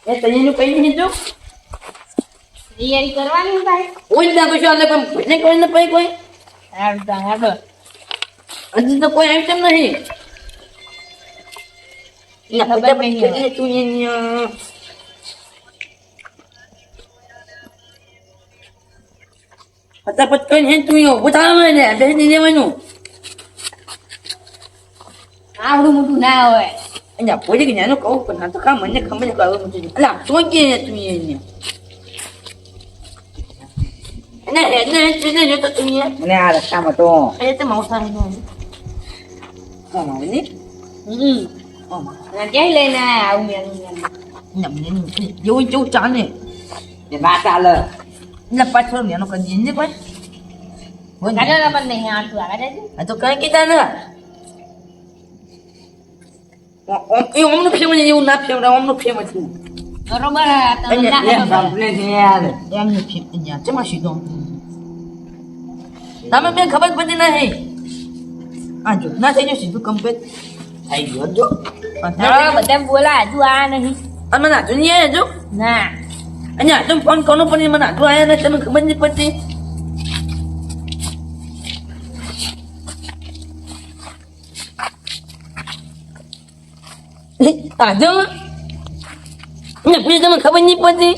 એ તૈયારી કઈ નહીં જો તૈયારી કરવાની ભાઈ કોઈ ના કશું આલે પણ ભજને કોઈ ને પઈ કોઈ હારું તા આગળ હજી તો કોઈ આઈટમ નહીં ના ખબર બધા નહીં પૈસા તું અહીંયા ફટાફટ કઈ હે તું યો ઉતાવળ ને બેસી દેવાનું આવડું મોટું ના હોય અહીંયા પોજે કે નાનો કહું પણ ના તો કામ મને ખબર કે આવું બધું અલા શું કે તું અહીંયા એને ચીને જો તો તું અહીંયા અને આ રસ્તામાં તો એ તો મૌસા નો કોમ આવે ને ના ક્યાંય લઈને આવું યાર નમને જેવું જેવું ચાલે એ ના ચાલે એટલે પાછળ મેનો કરી દે કોઈ કાઢેલા પણ નહીં આટલું આગળ જાય આ તો કઈ કીધા ને એ ઓમનું ફેમ એવું ના ફેમ ઓમનું ફેમ હતું બરોબર તમને ના અહીંયા, ખબર કમ્પ્લીટ યાર એમનું ફેમ અહીંયા ચમા સીધો તમે મેં ખબર પડી નહીં આ જો ના થઈ ગયો સીધું કમ્પ્લીટ થઈ ગયો જો હા બધા બોલા હજુ આ નહીં અને મને હાથું નહીં આવ્યા જો ના અહીંયા હાથું ફોન કરવો પણ મને હાથું આવ્યા નથી તમે ખબર નહીં પડતી હાજો ને પછી તમે ખબર નહીં પડતી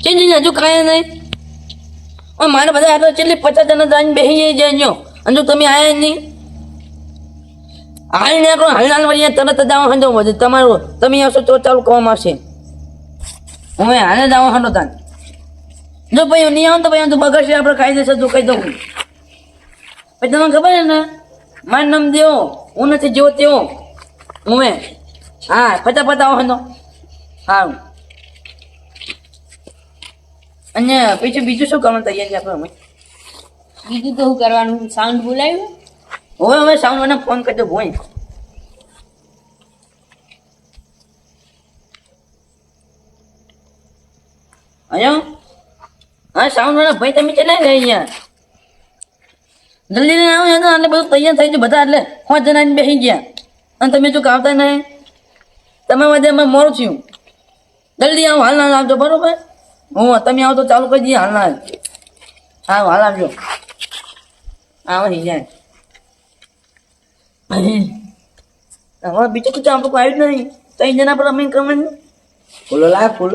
ચેન્જ હજુ કાંઈ નહીં મારે બધા હાથો છેલ્લે 50 જણા જાઈને બેસી જાય અને જો તમે આવ્યા નહીં હાલ ને હાલ વળી તરત જ આવો હંધો વધે તમારું તમે આવશો તો ચાલુ કરવામાં આવશે હવે હાલે જ આવો હંધો તાન જો ભાઈ નહીં આવો તો ભાઈ તો બગડશે આપણે કાયદેસર જો કહી દઉં પછી તમને ખબર છે ને મારું નામ દેવો હું નથી જેવો તેવો હું હા ફટાફટ આવો હંધો સારું અને બીજું શું કરવાનું તૈયાર છે આપણે બીજું તો શું કરવાનું સાઉન્ડ બોલાવ્યું હવે સાઉન્ડ મને ફોન કરજો ભાઈ અયો હા સાઉન્ડ વાળા ભાઈ તમે ચલાવી ગયા અહીંયા જલ્દી આવો એટલે બધું તૈયાર થઈ ગયું બધા એટલે 5 જણા બેસી ગયા અને તમે જો આવતા નહીં તમે બધે અમે મોડું થયું જલ્દી આવો હાલ ના આવજો બરોબર હું તમે આવો તો ચાલુ કરી દઈએ હાલ ના હા હાલ આવજો આવો થઈ જાય હવે બીજું કુછ આપણું કોઈ આવ્યું જ નહીં તો જણા પર અમે કરવાનું ફૂલો લાવ ફૂલ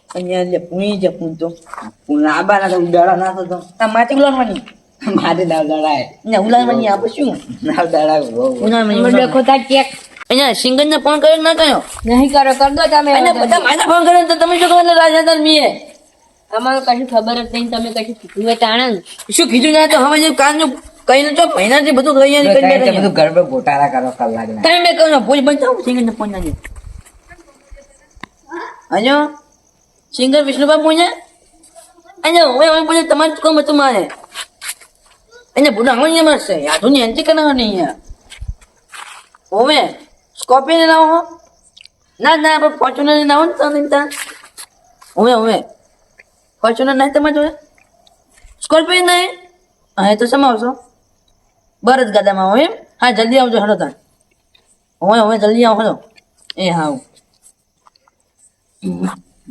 અહીંયા લે પૂઈ છે પૂન તો ફૂલ લાંબા ના ઉડાડા ના થતો આ માટી ઉલાડવાની મારે ના ઉડાડાય ને ઉલાડવાની આપણે શું ના ઉડાડાય ઉલાડવાની મને ખોટા ચેક અહીંયા સિંગર ને ફોન કર્યો ના કર્યો નહીં કરો કર દો તમે અને બધા મારા ફોન કર્યો તો તમે શું કહો રાજા મીએ અમારું કશું ખબર જ નહીં તમે કશું કીધું હોય તાણંદ શું કીધું ના તો હવે જે કાનનું કઈ જો પહેલાથી બધું તૈયારી કરી બધું બેઠા ઘર પર ગોટાળા કરો કલાક ના તમે મેં કહ્યું ભોજ બંધાવું સિંગર ને ફોન ના દે હજો સિંગર વિષ્ણુભાઈ પૂછ્યા અહીંયા હવે હવે પૂછે તમારે કોમ હતું મારે અહીંયા ભૂલા અહીંયા મળશે યાદુની એન્ટ્રી કરવાની અહીંયા હવે સ્કોર્પિયો લાવો હો ના ના આપણે ફોર્ચ્યુનર લાવો ને તો નહીં ત્યાં હવે ફોર્ચ્યુનર નહીં તમારે જોડે સ્કોર્પિયો નહીં હા એ તો સમાવશો બરજ ગાદામાં હોય એમ હા જલ્દી આવજો હડો તાર હવે જલ્દી આવો હડો એ હા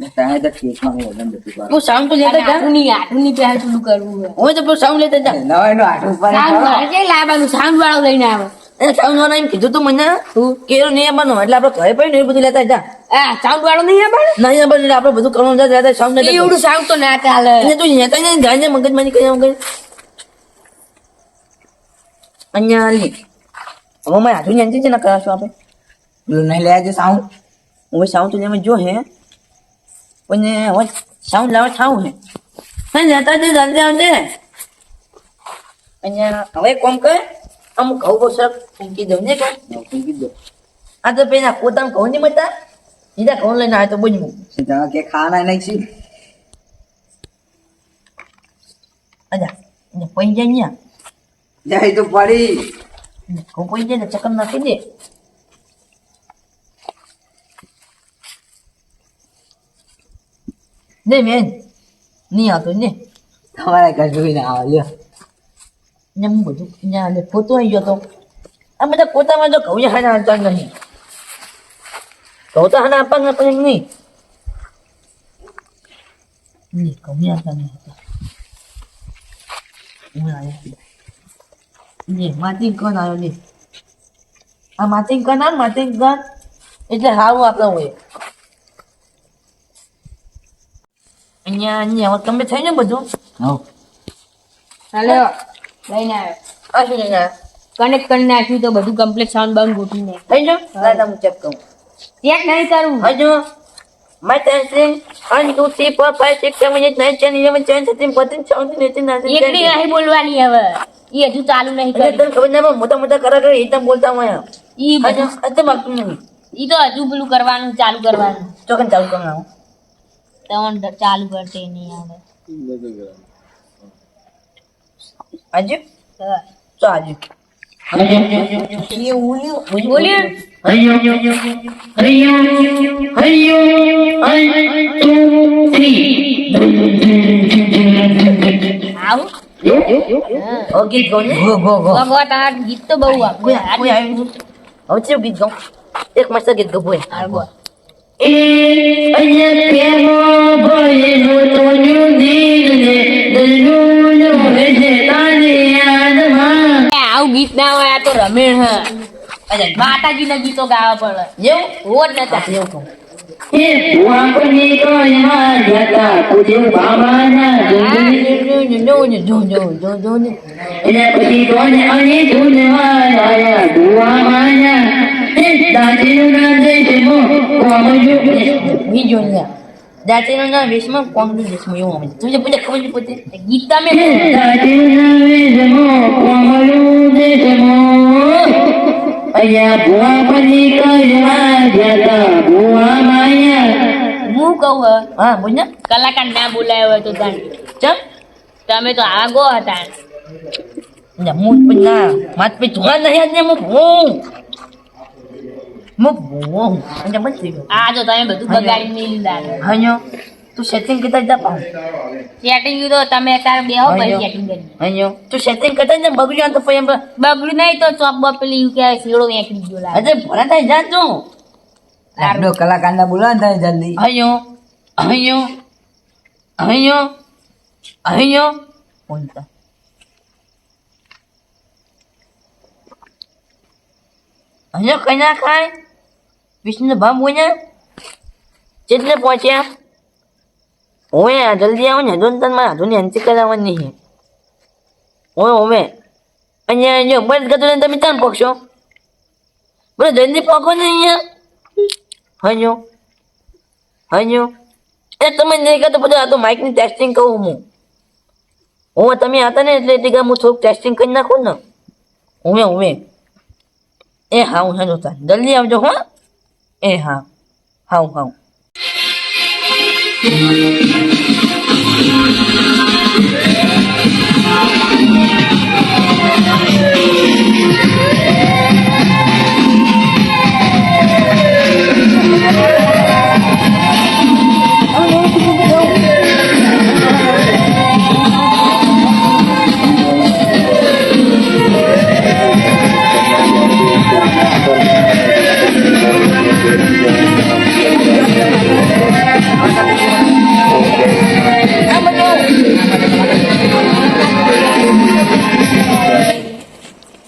તારે તો ઠીકમાં વજન બધું કરો તું સાઉન્ડ તો લેતા જા આટુની પહેલ પેલું કરવું હોય હવે તો પેલું સાઉન્ડ લેતા જા નવાઈ નો આઠ ઉપર સાઉન્ડ વાળો છે લાવવાનું સાઉન્ડ વાળો લઈને આવે એ સાઉન્ડ વાળા એમ કીધું તું મને તું કેરો નહીં આવવાનું એટલે આપણે ઘરે પડી ને એ બધું લેતા જા આ સાઉન્ડ વાળો નહીં આવે નહીં આવવાનું એટલે આપણે બધું કરવાનું જા સાઉન્ડ લેતા એવડું સાઉન્ડ તો ના ચાલે અને તું નેતા ને ગાજે મગજમારી કરી મગજ અહીંયા લે હવે મારે હાથું એન્ટ્રી છે ને કરાશું આપણે પેલું નહીં લે આજે સાઉન્ડ હવે સાઉન્ડ તો જેમાં જો હે પણ હવે સાઉન્ડ લાવવા થાવું હે હા જતા દે જલ્દી આવજે અહીંયા હવે કોમ કર અમુક ઘઉં બહુ સરસ ફૂંકી દઉં ને કોમ કીધું આ તો પેલા પોતાનું ઘઉં નહીં મળતા બીજા ઘઉં લઈને આવે તો બોજવું તમે કે ખાના નહીં છે અજા પૈ જાય અહીંયા જાય તો પડી ઘઉં પૈ જાય ને ચક્કર નાખી દે ને મેન નહીં આવતો ને તમારે કશું ના આવે લ્યો ને હું બધું અહીંયા લે પોતો આવી ગયો તો આ બધા પોતામાં જો ઘઉં હાના હાલતા નહીં ઘઉં તો હાના આપવા નહીં Ini kau ni apa ni? Ini ayah. Ini mati kau nak ni. Ah mati kau nak mati kau. એટલે હારું આપણે હોય અહીંયા અહીંયા તમે થઈ ને બધું હો હાલો લઈને આવ્યો આ શું લઈને આવ્યા? કનેક્ટ કરી નાખ્યું તો બધું કમ્પ્લીટ સાઉન્ડ બંધ ગોઠવીને થઈ ગયું દાદા હું ચેક કરું ચેક નહીં કરવું હજુ my testing 1 2 3 4 5 6 7 8 9 10 11 12 13 14 15 16 17 18 એકલી નહીં બોલવાની હવે એ હજુ ચાલુ નહીં એટલે કરી તને ખબર ના મોટા મોટા કરા કરે એ તમે બોલતા હોય ઈ હજુ બધું અત્યારે બાકી નહીં ઈ તો હજુ પેલું કરવાનું ચાલુ કરવાનું ચોકન ચાલુ કરવાનું તમને ચાલુ કરતે નહીં આવે આજે હા. તો આજે બોલ્યું આવું ઓકે ગોને ગો ગો ગો ભગવાન આ ગીત તો બહુ આપે કોઈ આવ્યું હવે ચેવું ગીત ગાઉં એક મસ્ત ગીત ગાઉં બોય હાલો આવું ગીત ના હોય આ તો રમેણ હે માતાજી ના ગીતો ગાવા પડે એવું રોજ નતા એવું કહું દાંતીનું નામ વેશમાં કોંગ્રેસ દેશમાં એવું આવે તમને પૂછે ખબર છે પોતે ગીત તમે હું કહું હે, હા બોલ ને કલાકાર ના બોલાયો હોય તો જાણ ચમ તમે તો આગો હતા Ya mut pernah. Mat pecuan dah ya mut bohong. Mut bohong. Macam mana sih? આ જો તમે બધું બગાડી મેલી દાડો Hanya tu setting kita dah faham. Setting તો તમે અત્યારે બેહો પછી Hanya. સેટિંગ કરી Hanya tu setting kita dah bagus yang tu payah. બગડ્યું નહીં તો ચોક બપલી કે શીળો વેકડી ગયો લાગે Ada pernah tak jatuh. આપડો કલાકારના બોલાવો ને તમે જલ્દી Hanya. Hanya. Hanya. Hanya. Punta. Hanya kena kai. Vishnu bamunya. Cetla pહોંચ્યા ઓએ જલ્દી આવો ને જોનતન માં ધુની અંતિ કરાવવાની છે ઓએ ઓમે અહીંયા જો બંધ કરતો ને તમે તાન પકશો બોલે જલ્દી પકો ને અહીંયા હજો હજો એ તમે નહીં કરતો પછી આ તો માઇક ની ટેસ્ટિંગ કહું હું તમે હતા ને એટલે ટીકા હું થોડુંક ટેસ્ટિંગ કરી નાખું ને ઓમે ઓમે એ હા હું હજો તાન જલ્દી આવજો હો એ હા હા હા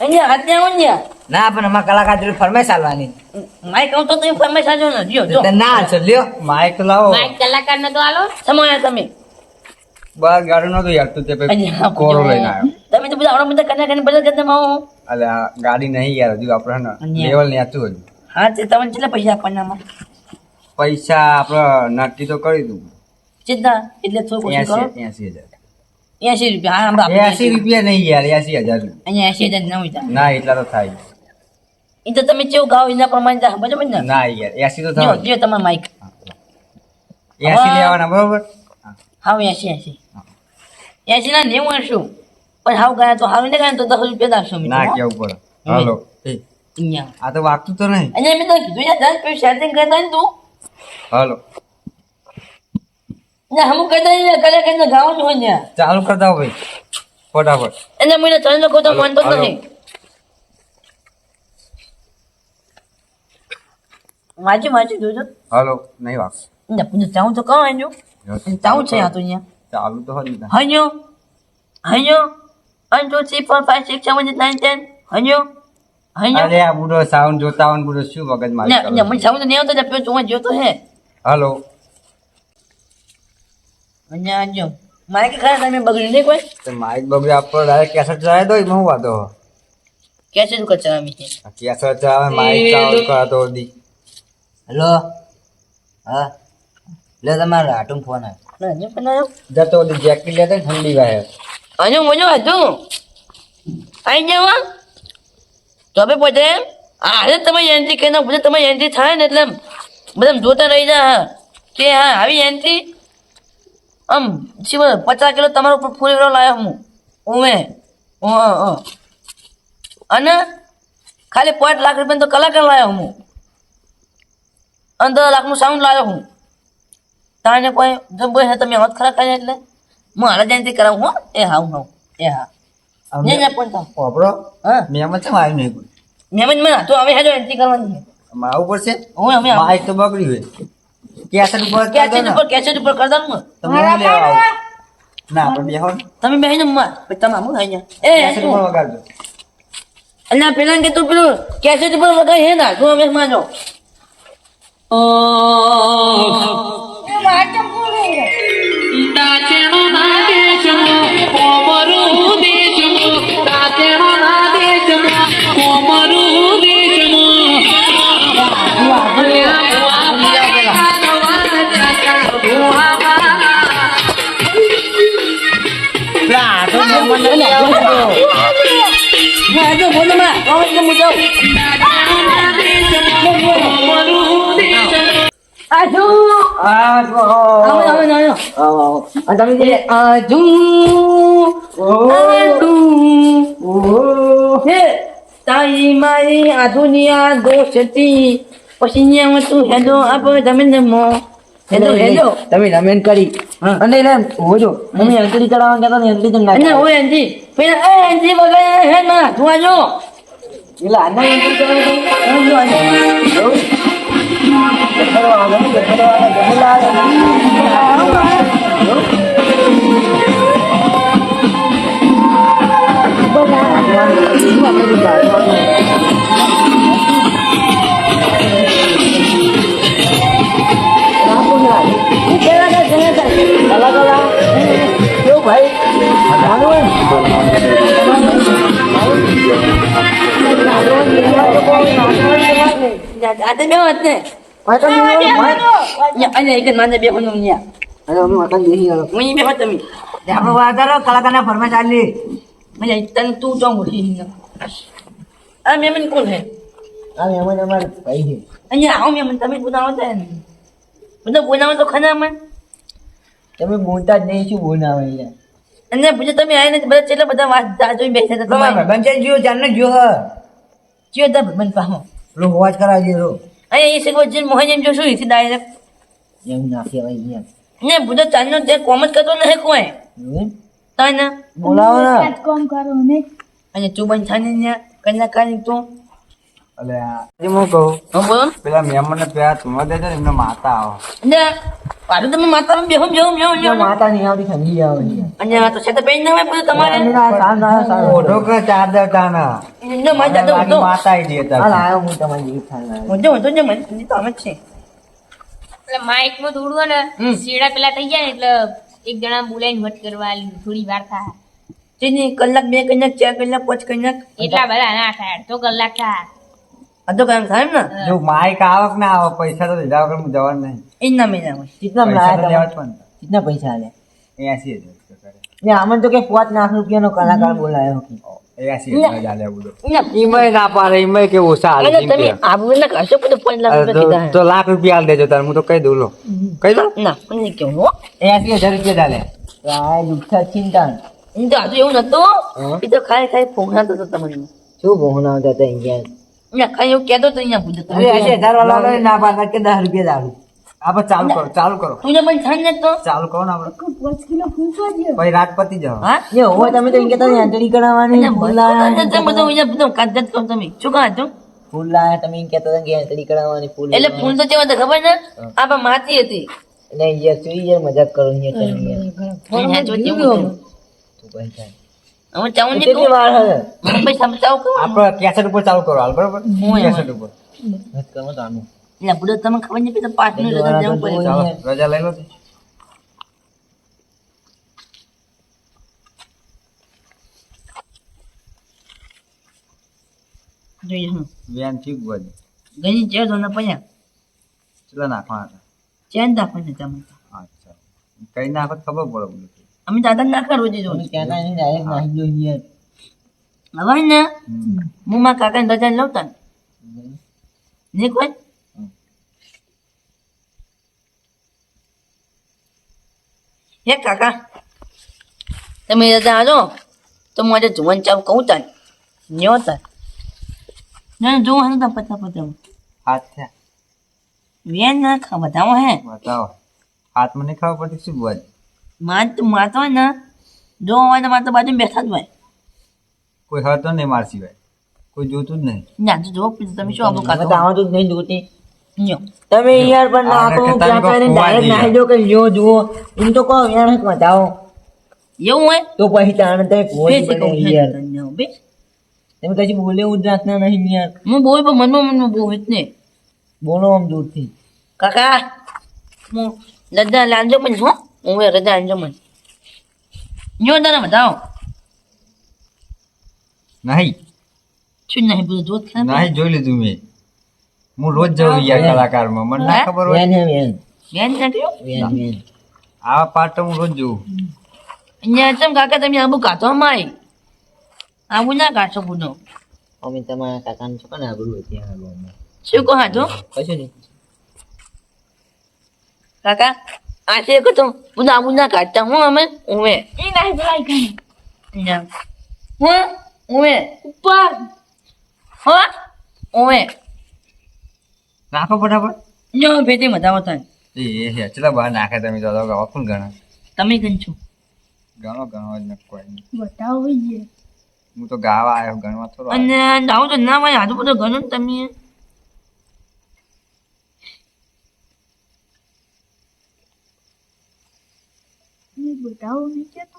અહીંયા હાથે આવો ને ના પણ અમારા કલાકાર જોડે ફરમાઈશ આલવાની માઇક આવતો તો ફરમાઈશ આજો ને જો જો તો ના છે લ્યો માઇક લાવો માઇક કલાકાર ને તો આલો સમોયા તમે બસ ગાડી નતો યાર તું તે અહીંયા કોરો લઈને આવ્યો તમે તો બધા આવડા બધા કને બધા કરતા માવો અલે આ ગાડી નહીં યાર હજુ આપણે અહીંયા. લેવલ ને આતું હજુ હા તે તમને કેટલા પૈસા આપવાના આમાં પૈસા આપણે નક્કી તો કરી દઉં ચિંતા એટલે થોડું ઓછું કરો 80,000 80 રૂપિયા હા આપણે 80 રૂપિયા નહીં યાર 80,000 અહીંયા 80,000 ના હોય ના એટલા તો થાય એ તો તમે કેવું ગાવ એના પ્રમાણે થાય બરાબર ને ના યાર 80 તો જો થાય જો તમારા માઇક 80 લેવાના બરોબર હાવ 80 80 ના 90 શું પણ હાવ ગયા તો હાવ ને ગયા તો 10 રૂપિયા દાખશો ના કેવું પડે હાલો એ અહીંયા આ તો વાગતું તો નહીં અહીંયા મેં તો કીધું યાર 10 રૂપિયા સેટિંગ કરતા ને તું હાલો ને હમું કરતા ને કરે કરીને ગાવાનું હોય ને ચાલુ કરતા હો ભાઈ ફટાફટ એને મને ચરણ કહું તો માનતો જ નથી વાંચી વાંચી જોજો હાલો નહીં વાગ અહીંયા પૂછે ચાવું તો કહો અહીંયા ચાવું છે આ તો અહીંયા ચાલુ તો હજી હન્યો હન્યો 1 2 3 4 5 6 7 8 9 10 હન્યો હન્યો અરે આ બુડો સાઉન્ડ જોતા હોય ને બુડો શું મગજ મારી ને મને ચાવું તો નહીં આવતો એટલે જોવા જો તો હે હલો અહીંયા જો મારે કે ખરા તમે બગડી નહીં કોઈ તો માઇક બગડે આપડે ડાયરેક્ટ કેસેટ ચલાવી દો એમાં હું વાતો કેસે તું કચરામી છે કેસેટ ચલાવે માઇક ચાલુ કરાતો દી હેલો હા લે તમારો હાટું ફોન આવ્યો ના ને પણ આયો જતો દી જેકેટ લેતો ને ઠંડી વાય આજો મોજો આજો આઈ જાવ તો બે પોતે આ તમે એન્ટ્રી કેનો પૂછે તમે એન્ટ્રી થાય ને એટલે બધા જોતા રહી જા કે હા આવી એન્ટ્રી આમ શિવ 50 કિલો તમારા ઉપર ફૂલ એવરો લાયો હું ઓમે અને ખાલી 5 લાખ રૂપિયા તો કલાકાર લાયો હું અને 10 લાખનું સાઉન્ડ લાયો હું તાને કોઈ જબ હે તમે વાત ખરા કરે એટલે હું હાલ જ એન્ટ્રી કરાવું હો એ હા હું એ હા ને ને પણ તા ઓપરો હા મેમન છે મારી નહીં કોઈ મેમન માં તો હવે હેજો એન્ટ્રી કરવાની છે આવું પડશે હું અમે માઇક તો બગડ્યું હોય કેસેટ ઉપર કેસેટ ઉપર કર દઉં તમે લેવા આવો ના આપણે બેહો ને. તમે બેહીને માં પછી તમે આમ થાય એ કેસેટ ઉપર વગાડજો અલ્લા પેલા કે તું પેલું કેસેટ ઉપર વગાઈ હે ના તું અમે માનો બોલો માં આવો મુજો આજુ આવો આવો અને તમે જે આજુ હે તાઈ મારી આધુનિયા દોષતી પછી ન્યા તું હેડો આપ તમે મો હેડો તમે રમેન કરી અને રે હોજો મમ્મી અંકલી ચડાવવા કહેતા ને અંકલી તમને અને ઓય અંજી પેલા એ અંજી વગર હે ના તું આજો એટલે આના અંકલી ચડાવવા Ada mewah ni. Ya, ada ikan mana biar penuhnya. અરે અમે વાતા બેહી ગયો Mungkin biar kami. આપણે વાત કરો કલાકારના ફરમાઈશ આલી Macam tentu jauh boleh. Ah, memang cool hai. આ મહેમાન અમારે ભાઈ છે Anya, awak memang tapi punya awak kan. Betul punya awak tu kena man. તમે બોલતા જ નહીં શું બોલાવે યાર Anya punya tapi ayah ni betul cila betul wajah tu biasa tu. બરાબર બંચન જીઓ જાનને જીઓ હ Cia dah bermanfaat. લો હોવાજ કરાવી દે લો Ayah isi kau jen mohon yang josu isi direct. એવું ના કહેવાય યાર Anya betul channel dia comment kata nak kau eh. Tanya. બોલાવો ને Anya cuba tanya nya kena kan itu. અલે આ હું કહું Apa? પેલા મહેમાનને પેલા ચૂમા દેજો ને એમને માતા આવો Anya, ada teman mata biar jom. માતા નહીં આવતી ઠંડી આવે યાર Anya tu saya tak pengen nama pun teman. ઓઢો કે ચાદર તાના Ini macam tu tu. માતા આવી હાલ દેતા આવ્યો હું તમારી જેવી ખાના Macam je man, ini tak macam. એટલે માઇક માં થોડું ને શેડા પેલા થઈ ગયા ને એટલે એક જણા બોલાઈને વટ કરવા આલી થોડી વાર થાય Sini kelak 2 kenyak, 4 kenyak, 5 kenyak. એટલા બધા ના થાય 8 કલાક થાય Ada kan time na. જો માઇક આવક ના આવે પૈસા તો લીધા વગર હું જવાનું નહીં Inna mina. કેટલા પૈસા તો લાયા લેવા જ તમે પણ કેટલા પૈસા આલ્યા 80,000 ને આમાં તો કે 5 લાખ રૂપિયાનો કલાકાર બોલાયો કે 80,000 ચાલે બોલો Inna. ઈમય ના પાડે ઈમય કે ઓછા હાલે Anya tapi abu nak asal pada point lah kita. તો લાખ રૂપિયા હાલ દેજો તાર હું તો કહી દઉં લો કહી દઉં Nah, ini kau ho. 80,000 રૂપિયા ચાલે આ દુઃખા ચિંતા Ini tu yang nak tu. Itu kai phone tu teman. શું ભોગવતા હતા અહીંયા Nya kai yang kado tu yang punya tu. અરે 80,000 વાળા ના પાડતા કે 10 રૂપિયા દારૂ આપણે ચાલુ કરો Tu yang pun tanya tu. ચાલુ કરો ને આપણે 5 કિલો ફૂલ પછી રાત પતી જાવ Ha? ને હોય તમે તો અહીંયા કહેતા આંતળી કરાવવાની Anya બોલાયા betul betul yang betul kadat kau tu. Cuka tu. ફૂલ લાયા તમે એમ કહેતા હતા કે એન્ટ્રી કરાવવાની ફૂલ એટલે ફૂલ તો કેવા હતા ખબર ને આ માતી હતી નહીં યાર તું યાર મજાક કરો યાર તમે યાર અહીંયા જો કેવું હતું. તું ભાઈ થાય હવે ચાવું નહીં કેટલી વાર હે મને પૈસા બચાવો કહો. આપણે કેસેટ ઉપર ચાલુ કરો હાલ બરોબર કેસેટ ઉપર મત કરો તો આનું એટલે બુડો તમે ખબર નહીં પેલા 5 મિનિટ રજા જવું પડે ચાલો રજા લઈ લો તો. જોઈએ હું વેન ઠીક બોલ ગઈ ચેર દો ના પૈયા ચલા નાખવા હતા ચેન દાખવો ને તમે અચ્છા કઈ નાખો તો ખબર પડે બધું. અમે દાદા ના કરો દીધો તમે કહેતા નહીં ડાયરેક્ટ નાખી દો યાર હવે ને હું મારા કાકાને રજા લઉં ને કોઈ હે કાકા તમે રજા આલો તો હું આજે જોવાનું ચાલુ કહું તાર ન્યો તાર ના જોવાનું તા પતા પતા હાથ થયા વેન ના ખા બતાવો હે બતાવો હાથમાં નહીં ખબર પડતી શું બોલ માતો હોય ને જો હોય તો મારે તો બાજુ બેઠા જ હોય કોઈ હરતો નહીં માર સિવાય કોઈ જોતું જ નહીં ના તો જો તમે શું આપણું હવે તો કાકા આવતું જ નહીં જોતી ન્યો તમે યાર પણ નાખો તમે કહેતા નહીં કોઈ ડાયરેક્ટ ખોવા નાખી દો કે લ્યો જુઓ એમ તો કહો યાર હક બતાવો એવું હોય તો પછી તાણે તે ભોજ બેસી કહું બને યાર બેસ તમે કશું બોલે જ રાખના નહીં યાર હું બોલ પણ મનમાં બહુ જ ને બોલો આમ દૂરથી કાકા હું રજા લાંજો પણ હો હું રજા લાંજો પણ ન્યો તારે બતાવો નહીં શું નહીં બધું જોત ખરા નહીં જોઈ લીધું મેં હું રોજ જાઉં યાર કલાકારમાં મને ના ખબર હોય વેન હે વેન બેન નાખ્યો વેન વેન આવા પાર્ટ તો હું રોજ જોઉં અહીંયા ચમ કાકા તમે આબુ કાઢો માય આબુ ના કાઢશો બુનો અમે તમારા કાકાને છો ને આબરૂ હતી આ ગામમાં શું કહો હાજો કશું નહીં કાકા આ છે કે તો બુનો આબુ ના કાઢતા હું અમે ઉમે એ નહીં બોલાય કઈ અહીંયા હું ઉમે ઉપર હો ઉમે નાખો ફટાફટ ન્યો ભેટી મજામાં થાય એ હે ચલા બહાર નાખે તમે તો ગાવા કોણ ગણા તમે કઈ છો ગણો ગણો જ ન કોઈ નહીં. બતાવો યાર હું તો ગાવા આવ્યો ગણવા થોડો અને આવું તો ના ભાઈ આજુ બધું ઘણું ને તમે બતાવો નહીં કેતો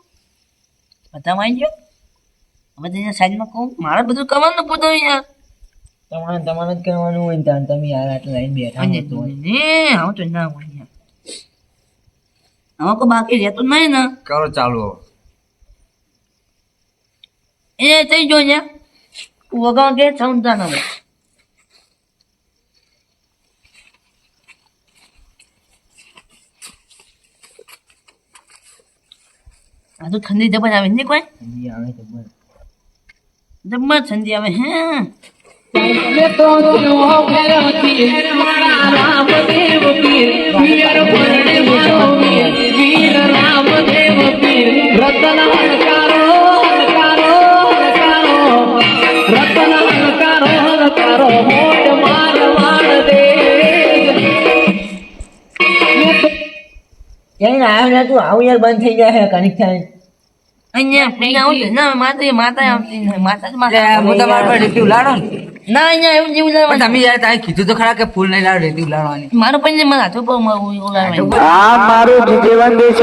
બધા માં ગયો હવે તો સાઈડમાં કહું મારે બધું કરવાનું પૂછો યાર તમારે જ કરવાનું હોય ને તાણ તમે યાર આટલા લાઈન બેઠા અને હો તો ને આવું તો ના હોય યાર આમાં કોઈ બાકી રહેતું નહીં ને કરો ચાલુ હવે. એ થઈ ગયો યાર વગા કે સમજતા ન હોય આ તો ઠંડી જબર આવે ને કોઈ ઠંડી આવે તો બસ જબર ઠંડી આવે હે ક્યાંય આવ્યો ને તું આવું યાર બંધ થઈ જાય કનેક્ટ થાય અહીંયા ફ્રી આવું છે ના માતા આવતી નહીં માતા જ માતા હું તમારા પર રેતી ઉલાડો ને ના અહીંયા એવું જેવું પણ લાવવાનું તમે યાર તારે કીધું તો ખરા કે ફૂલ નહીં લાવ રેતી ઉલાડવાની મારું પણ મારા હાથો પર ઓલાવવાનું આ મારું જીવન દેશ